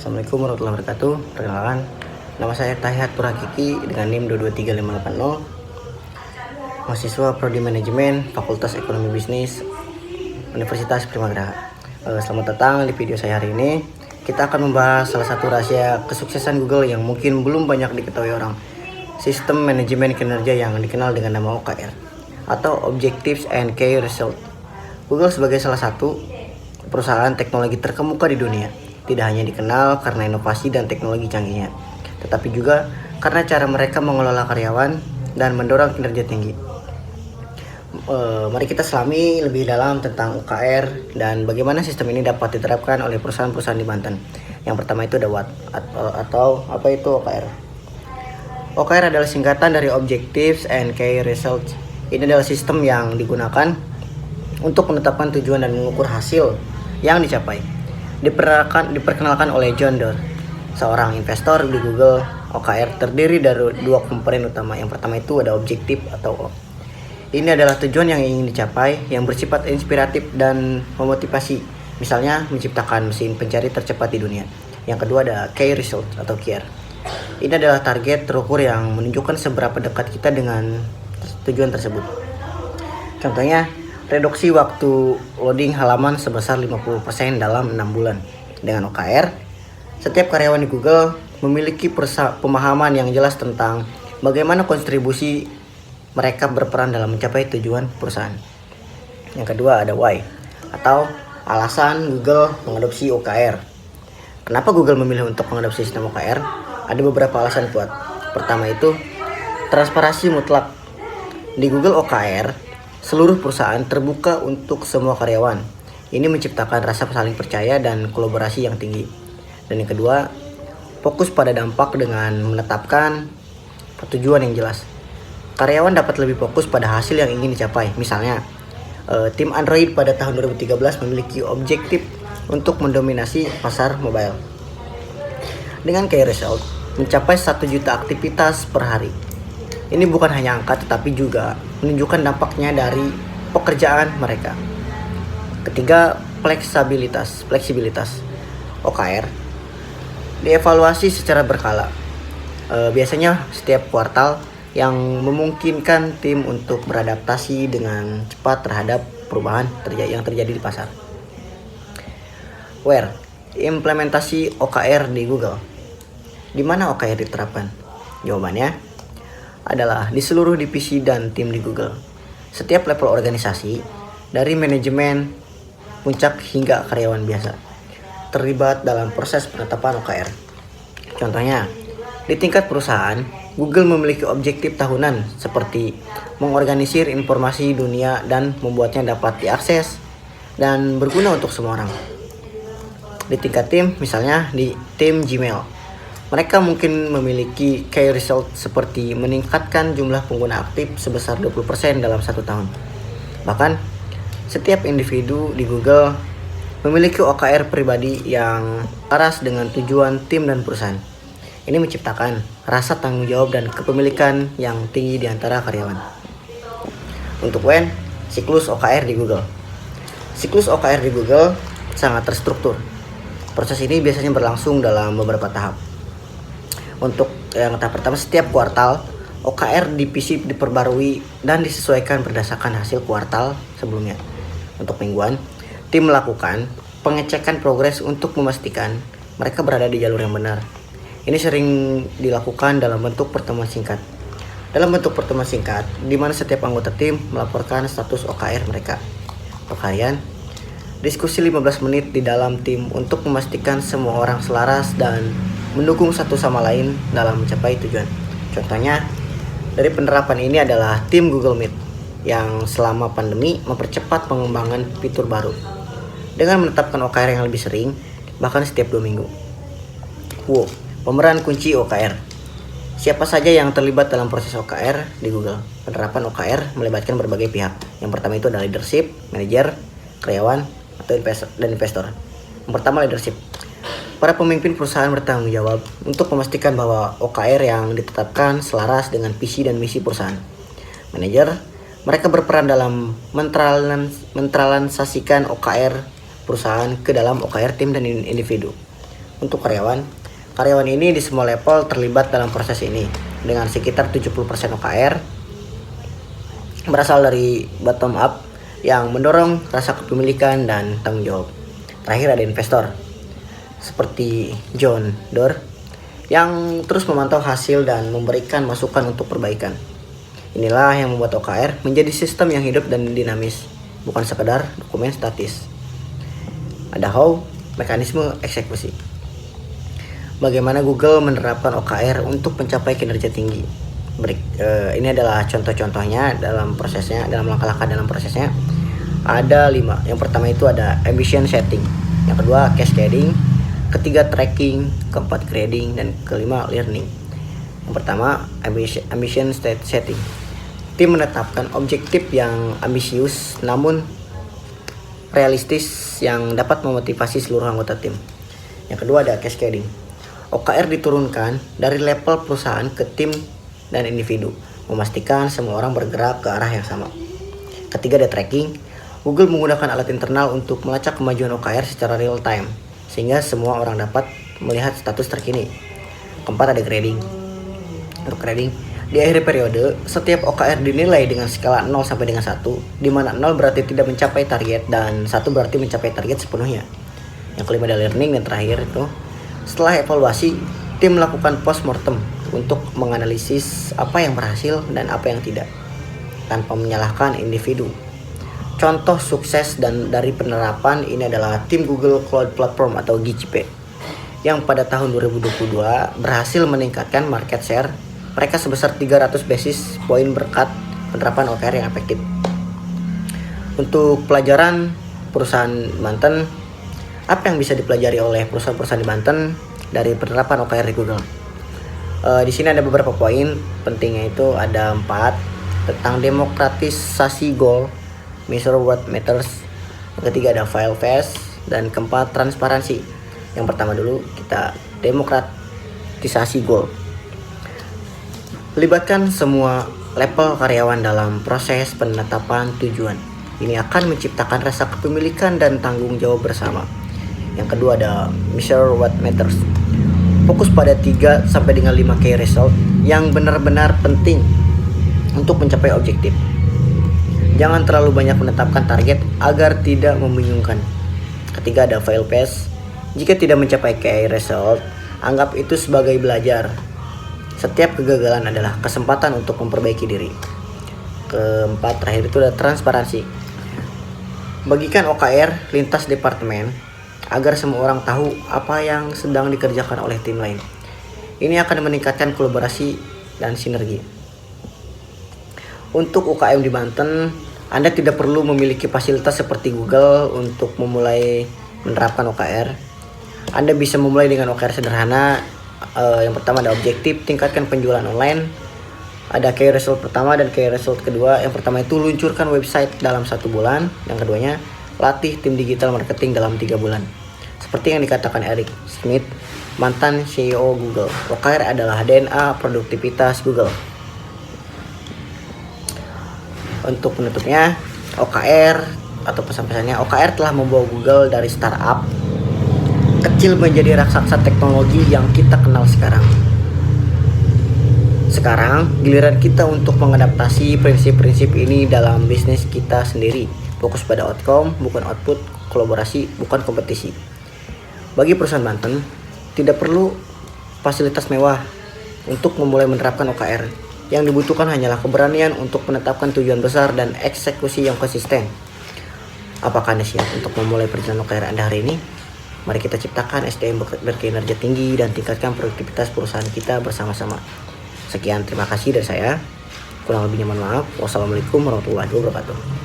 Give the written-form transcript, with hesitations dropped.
Assalamualaikum warahmatullahi wabarakatuh. Perkenalkan, nama saya Tahiat Purhakiki dengan NIM 2235580. Mahasiswa Prodi Manajemen Fakultas Ekonomi Bisnis Universitas Primagraha. Selamat datang di video saya hari ini. Kita akan membahas salah satu rahasia kesuksesan Google yang mungkin belum banyak diketahui orang. Sistem manajemen kinerja yang dikenal dengan nama OKR atau Objectives and Key Result. Google sebagai salah satu perusahaan teknologi terkemuka di dunia tidak hanya dikenal karena inovasi dan teknologi canggihnya, tetapi juga karena cara mereka mengelola karyawan dan mendorong kinerja tinggi. Mari kita selami lebih dalam tentang OKR dan bagaimana sistem ini dapat diterapkan oleh perusahaan-perusahaan di Banten. Yang pertama itu ada WAT atau apa itu OKR? OKR adalah singkatan dari Objectives and Key Results. Ini adalah sistem yang digunakan untuk menetapkan tujuan dan mengukur hasil yang dicapai. Diperkenalkan oleh John Doerr, seorang investor di Google. OKR terdiri dari dua komponen utama. Yang pertama itu ada objektif atau O. Ini adalah tujuan yang ingin dicapai yang bersifat inspiratif dan memotivasi. Misalnya menciptakan mesin pencari tercepat di dunia. Yang kedua ada Key Result atau KR. Ini adalah target terukur yang menunjukkan seberapa dekat kita dengan tujuan tersebut. Contohnya, reduksi waktu loading halaman sebesar 50% dalam 6 bulan. Dengan OKR, setiap karyawan di Google memiliki pemahaman yang jelas tentang bagaimana kontribusi mereka berperan dalam mencapai tujuan perusahaan. Yang kedua ada why atau alasan Google mengadopsi OKR. Kenapa Google memilih untuk mengadopsi sistem OKR? Ada beberapa alasan kuat. Pertama itu transparansi mutlak. Di Google OKR, seluruh perusahaan terbuka untuk semua karyawan. Ini menciptakan rasa saling percaya dan kolaborasi yang tinggi. Dan yang kedua, fokus pada dampak dengan menetapkan tujuan yang jelas. Karyawan dapat lebih fokus pada hasil yang ingin dicapai. Misalnya, tim Android pada tahun 2013 memiliki objektif untuk mendominasi pasar mobile. Dengan key result, mencapai 1 juta aktivitas per hari. Ini bukan hanya angka tetapi juga menunjukkan dampaknya dari pekerjaan mereka. Ketiga, fleksibilitas. OKR dievaluasi secara berkala. Biasanya setiap kuartal yang memungkinkan tim untuk beradaptasi dengan cepat terhadap perubahan yang terjadi di pasar. Where? Implementasi OKR di Google. Di mana OKR diterapkan? Jawabannya adalah di seluruh divisi dan tim di Google. Setiap level organisasi, dari manajemen, puncak hingga karyawan biasa, terlibat dalam proses penetapan OKR. Contohnya, di tingkat perusahaan, Google memiliki objektif tahunan seperti mengorganisir informasi dunia dan membuatnya dapat diakses dan berguna untuk semua orang. Di tingkat tim, misalnya di tim Gmail, mereka mungkin memiliki key result seperti meningkatkan jumlah pengguna aktif sebesar 20% dalam 1 tahun. Bahkan, setiap individu di Google memiliki OKR pribadi yang laras dengan tujuan tim dan perusahaan. Ini menciptakan rasa tanggung jawab dan kepemilikan yang tinggi di antara karyawan. Untuk when, siklus OKR di Google. Siklus OKR di Google sangat terstruktur. Proses ini biasanya berlangsung dalam beberapa tahap. Untuk yang tahap pertama, setiap kuartal OKR divisi diperbarui dan disesuaikan berdasarkan hasil kuartal sebelumnya. Untuk mingguan, tim melakukan pengecekan progres untuk memastikan mereka berada di jalur yang benar. Ini sering dilakukan dalam bentuk pertemuan singkat. Dalam bentuk pertemuan singkat, di mana setiap anggota tim melaporkan status OKR mereka. Untuk harian, diskusi 15 menit di dalam tim untuk memastikan semua orang selaras dan mendukung satu sama lain dalam mencapai tujuan. Contohnya, dari penerapan ini adalah tim Google Meet yang selama pandemi mempercepat pengembangan fitur baru dengan menetapkan OKR yang lebih sering, bahkan setiap 2 minggu. Pemeran kunci OKR. Siapa saja yang terlibat dalam proses OKR di Google? Penerapan OKR melibatkan berbagai pihak. Yang pertama itu adalah leadership, manajer, karyawan, atau investor. Yang pertama leadership. Para pemimpin perusahaan bertanggung jawab untuk memastikan bahwa OKR yang ditetapkan selaras dengan visi dan misi perusahaan. Manajer, mereka berperan dalam mentransasikan OKR perusahaan ke dalam OKR tim dan individu. Untuk karyawan ini di semua level terlibat dalam proses ini dengan sekitar 70% OKR berasal dari bottom up yang mendorong rasa kepemilikan dan tanggung jawab. Terakhir ada investor seperti John Doerr yang terus memantau hasil dan memberikan masukan untuk perbaikan. Inilah yang membuat OKR menjadi sistem yang hidup dan dinamis, bukan sekedar dokumen statis. Ada how, mekanisme eksekusi. Bagaimana Google menerapkan OKR untuk mencapai kinerja tinggi. Ini adalah contoh-contohnya dalam prosesnya, dalam langkah-langkah dalam prosesnya. Ada 5. Yang pertama itu ada ambition setting. Yang kedua cascading. Ketiga tracking. Keempat grading. Dan kelima learning. Yang pertama ambition setting. Tim menetapkan objektif yang ambisius namun realistis yang dapat memotivasi seluruh anggota tim. Yang kedua ada cascading. OKR diturunkan dari level perusahaan ke tim dan individu, memastikan semua orang bergerak ke arah yang sama. Ketiga ada tracking. Google menggunakan alat internal untuk melacak kemajuan OKR secara real time, sehingga semua orang dapat melihat status terkini. Keempat ada grading. Untuk grading, di akhir periode, setiap OKR dinilai dengan skala 0 sampai dengan 1, di mana 0 berarti tidak mencapai target dan 1 berarti mencapai target sepenuhnya. Yang kelima ada learning, dan terakhir itu, setelah evaluasi, tim melakukan postmortem untuk menganalisis apa yang berhasil dan apa yang tidak, tanpa menyalahkan individu. Contoh sukses dan dari penerapan ini adalah tim Google Cloud Platform atau GCP, yang pada tahun 2022 berhasil meningkatkan market share mereka sebesar 300 basis point berkat penerapan OKR yang efektif. Untuk pelajaran perusahaan Banten, apa yang bisa dipelajari oleh perusahaan-perusahaan di Banten dari penerapan OKR di Google? Di sini ada beberapa poin pentingnya, itu ada 4 tentang demokratisasi goal, measure what matters. Yang ketiga ada file fast, dan keempat transparansi. Yang pertama dulu kita demokratisasi goal. Libatkan semua level karyawan dalam proses penetapan tujuan. Ini akan menciptakan rasa kepemilikan dan tanggung jawab bersama. Yang kedua ada measure what matters. Fokus pada 3 sampai dengan 5 key result yang benar-benar penting untuk mencapai objektif. Jangan terlalu banyak menetapkan target agar tidak membingungkan. Ketiga ada fail fast. Jika tidak mencapai key result, anggap itu sebagai belajar. Setiap kegagalan adalah kesempatan untuk memperbaiki diri. Keempat terakhir itu ada transparansi. Bagikan OKR lintas departemen agar semua orang tahu apa yang sedang dikerjakan oleh tim lain. Ini akan meningkatkan kolaborasi dan sinergi. Untuk UKM di Banten, Anda tidak perlu memiliki fasilitas seperti Google untuk memulai menerapkan OKR. Anda bisa memulai dengan OKR sederhana. Yang pertama ada objektif, tingkatkan penjualan online. Ada key result pertama dan key result kedua. Yang pertama itu luncurkan website dalam 1 bulan. Yang keduanya latih tim digital marketing dalam 3 bulan. Seperti yang dikatakan Eric Schmidt, mantan CEO Google, OKR adalah DNA produktivitas Google. Untuk penutupnya, OKR atau pesan-pesannya, OKR telah membawa Google dari startup kecil menjadi raksasa teknologi yang kita kenal sekarang. Sekarang giliran kita untuk mengadaptasi prinsip-prinsip ini dalam bisnis kita sendiri. Fokus pada outcome, bukan output, kolaborasi, bukan kompetisi. Bagi perusahaan Banten, tidak perlu fasilitas mewah untuk memulai menerapkan OKR. Yang dibutuhkan hanyalah keberanian untuk menetapkan tujuan besar dan eksekusi yang konsisten. Apakah Anda siap untuk memulai perjalanan OKR Anda hari ini? Mari kita ciptakan SDM berkinerja tinggi dan tingkatkan produktivitas perusahaan kita bersama-sama. Sekian, terima kasih dari saya. Kurang lebihnya mohon maaf. Wassalamualaikum warahmatullahi wabarakatuh.